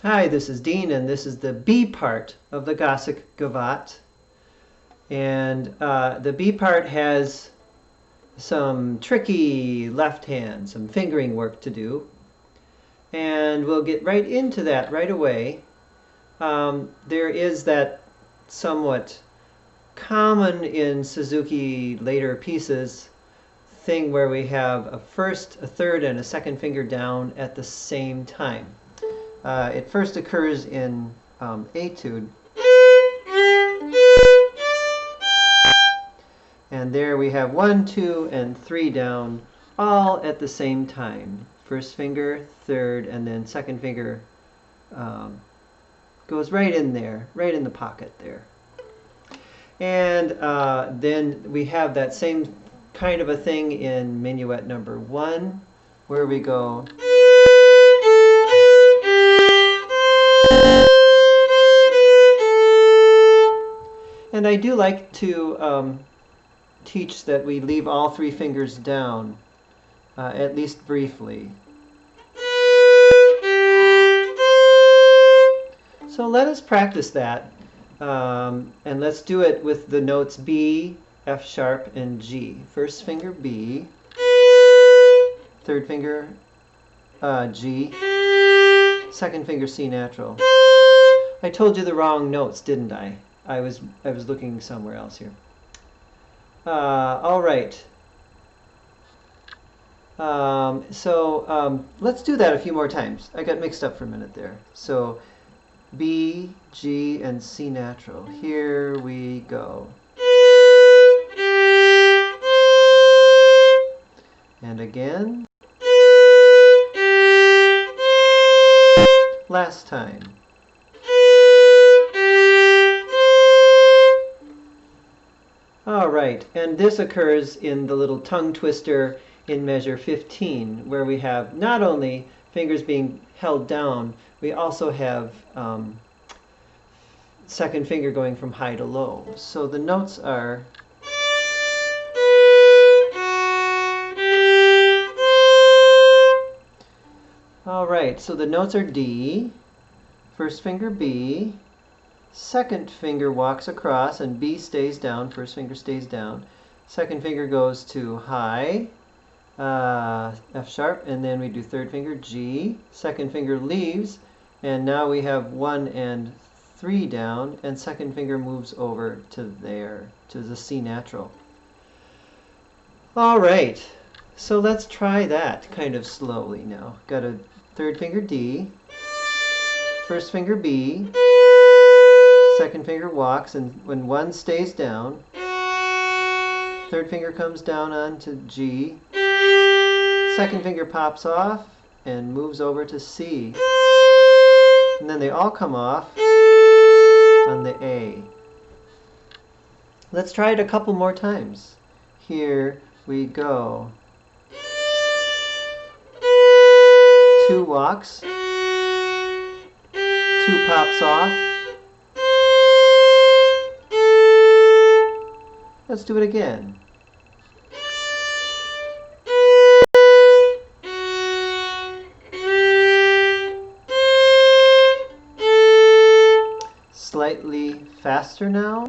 Hi, this is Dean, and this is the B part of the Gossec Gavotte. And the B part has some tricky left hand, some fingering work to do. And we'll get right into that right away. There is that somewhat common in Suzuki later pieces thing where we have a first, a third, and a second finger down at the same time. It first occurs in etude. And there we have 1, 2, and 3 down, all at the same time. First finger, third, and then second finger goes right in there, right in the pocket there. And then we have that same kind of a thing in minuet number 1, where we go. And I do like to teach that we leave all 3 fingers down, at least briefly. So let us practice that, and let's do it with the notes B, F sharp, and G. First finger B, third finger G, second finger C natural. I told you the wrong notes, didn't I? I was looking somewhere else here. All right. Let's do that a few more times. I got mixed up for a minute there. So B, G, and C natural. Here we go. And again. Last time. All right, and this occurs in the little tongue twister in measure 15, where we have not only fingers being held down, we also have second finger going from high to low. So the notes are all right, so the notes are D, first finger B, second finger walks across and B stays down, first finger stays down. Second finger goes to high, F sharp, and then we do third finger G. Second finger leaves, and now we have 1 and 3 down, and second finger moves over to there, to the C natural. All right, so let's try that kind of slowly now. Got a third finger D, first finger B, second finger walks, and when 1 stays down, third finger comes down onto G, second finger pops off and moves over to C, and then they all come off on the A. Let's try it a couple more times. Here we go. 2 walks, 2 pops off. Let's do it again. Slightly faster now.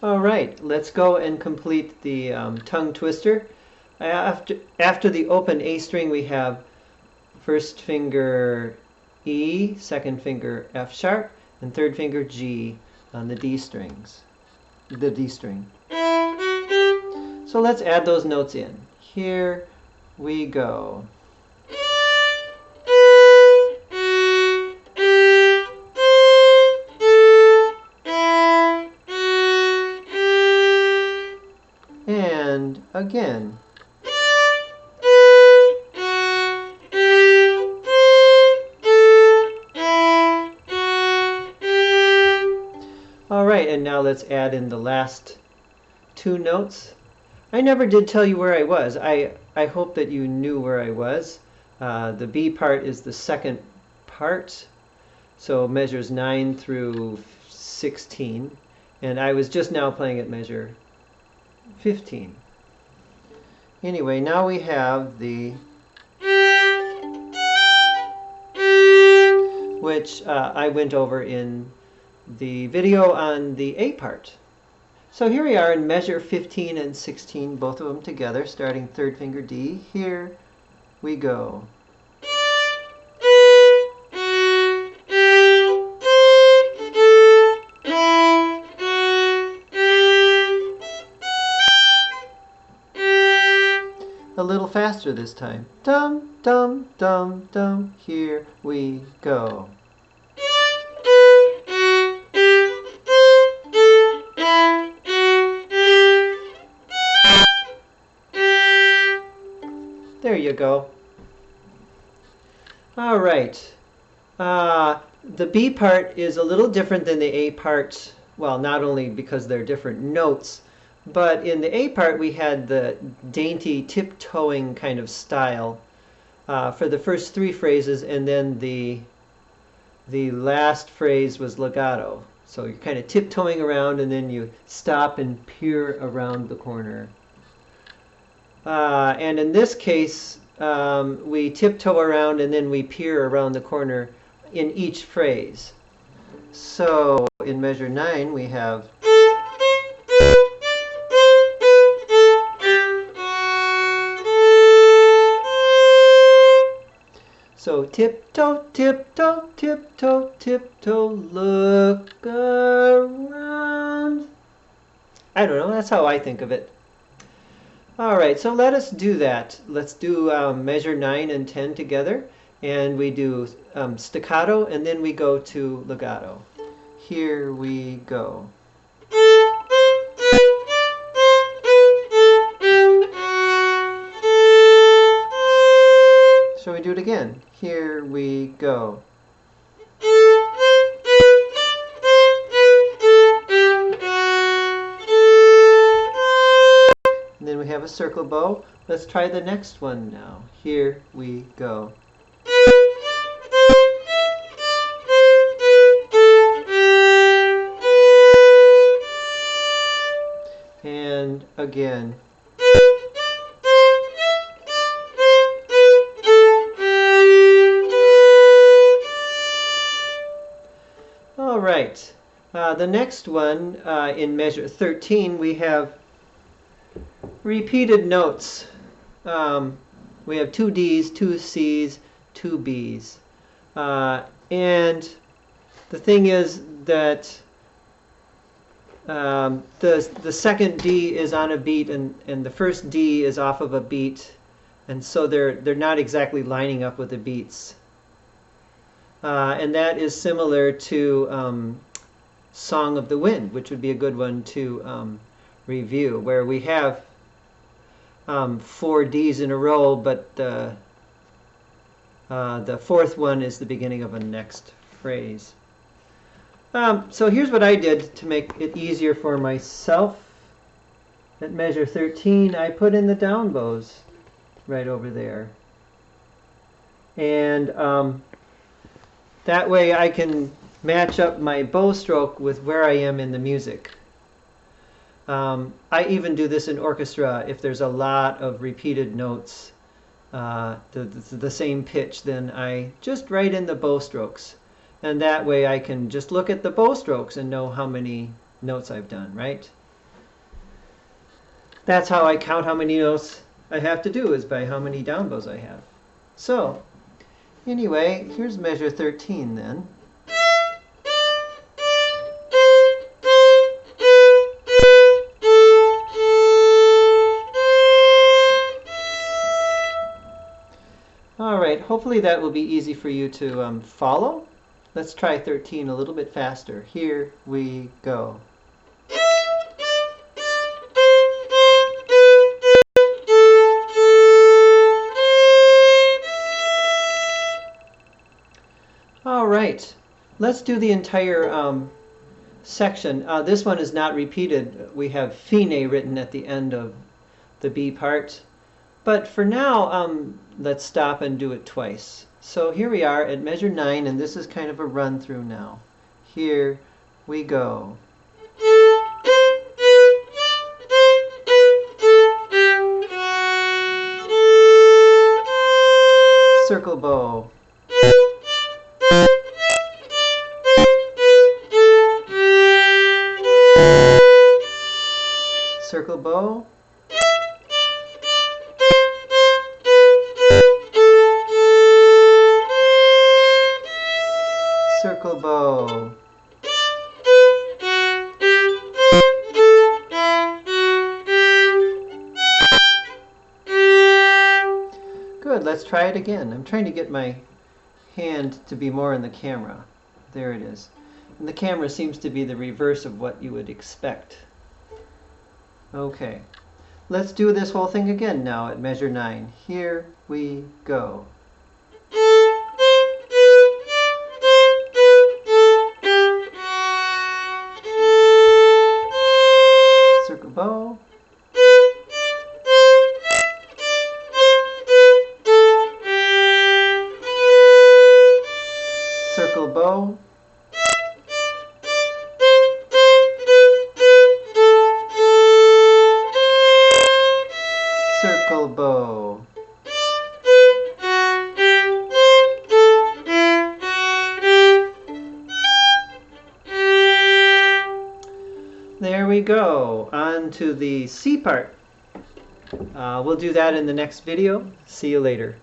All right, let's go and complete the tongue twister. After the open A string, we have first finger E, second finger F sharp, and third finger G on the D strings, the D string. So let's add those notes in. Here we go. And again. All right, and now let's add in the last 2 notes. I never did tell you where I was. I hope that you knew where I was. The B part is the second part, so measures 9 through 16, and I was just now playing at measure 15. Anyway, now we have the, which I went over in the video on the A part. So here we are in measure 15 and 16, both of them together, starting third finger D. Here we go. A little faster this time. Dum, dum, dum, dum. Here we go. There you go. All right. The B part is a little different than the A part. Well, not only because they're different notes, but in the A part we had the dainty tiptoeing kind of style for the first three phrases, and then the last phrase was legato. So you're kind of tiptoeing around, and then you stop and peer around the corner. And in this case, we tiptoe around and then we peer around the corner in each phrase. So in measure 9 we have so tiptoe, tiptoe, tiptoe, tiptoe, look around. I don't know, that's how I think of it. All right, so let us do that. Let's do measure 9 and 10 together, and we do staccato, and then we go to legato. Here we go. Shall we do it again? Here we go. And then we have a circle bow. Let's try the next one now. Here we go. And again. All right. The next one in measure 13 we have repeated notes. We have 2 Ds, 2 Cs, 2 Bs. And the thing is that the second D is on a beat, and the first D is off of a beat, and so they're not exactly lining up with the beats. And that is similar to Song of the Wind, which would be a good one to review, where we have 4 Ds in a row, but the fourth one is the beginning of a next phrase. So here's what I did to make it easier for myself. At measure 13, I put in the down bows right over there. And that way I can match up my bow stroke with where I am in the music. I even do this in orchestra. If there's a lot of repeated notes, the same pitch, then I just write in the bow strokes. And that way I can just look at the bow strokes and know how many notes I've done, right? That's how I count how many notes I have to do, is by how many down bows I have. So, anyway, here's measure 13 then. All right, hopefully that will be easy for you to follow. Let's try 13 a little bit faster. Here we go. All right, let's do the entire section. This one is not repeated. We have fine written at the end of the B part. But for now, let's stop and do it twice. So here we are at measure 9, and this is kind of a run through now. Here we go. bow. Circle bow. Circle bow. Good, let's try it again. I'm trying to get my hand to be more in the camera. There it is. And the camera seems to be the reverse of what you would expect. Okay, let's do this whole thing again now at measure 9. Here we go. Circle bow. Circle bow. Circle bow. There we go. On to the C part. We'll do that in the next video. See you later.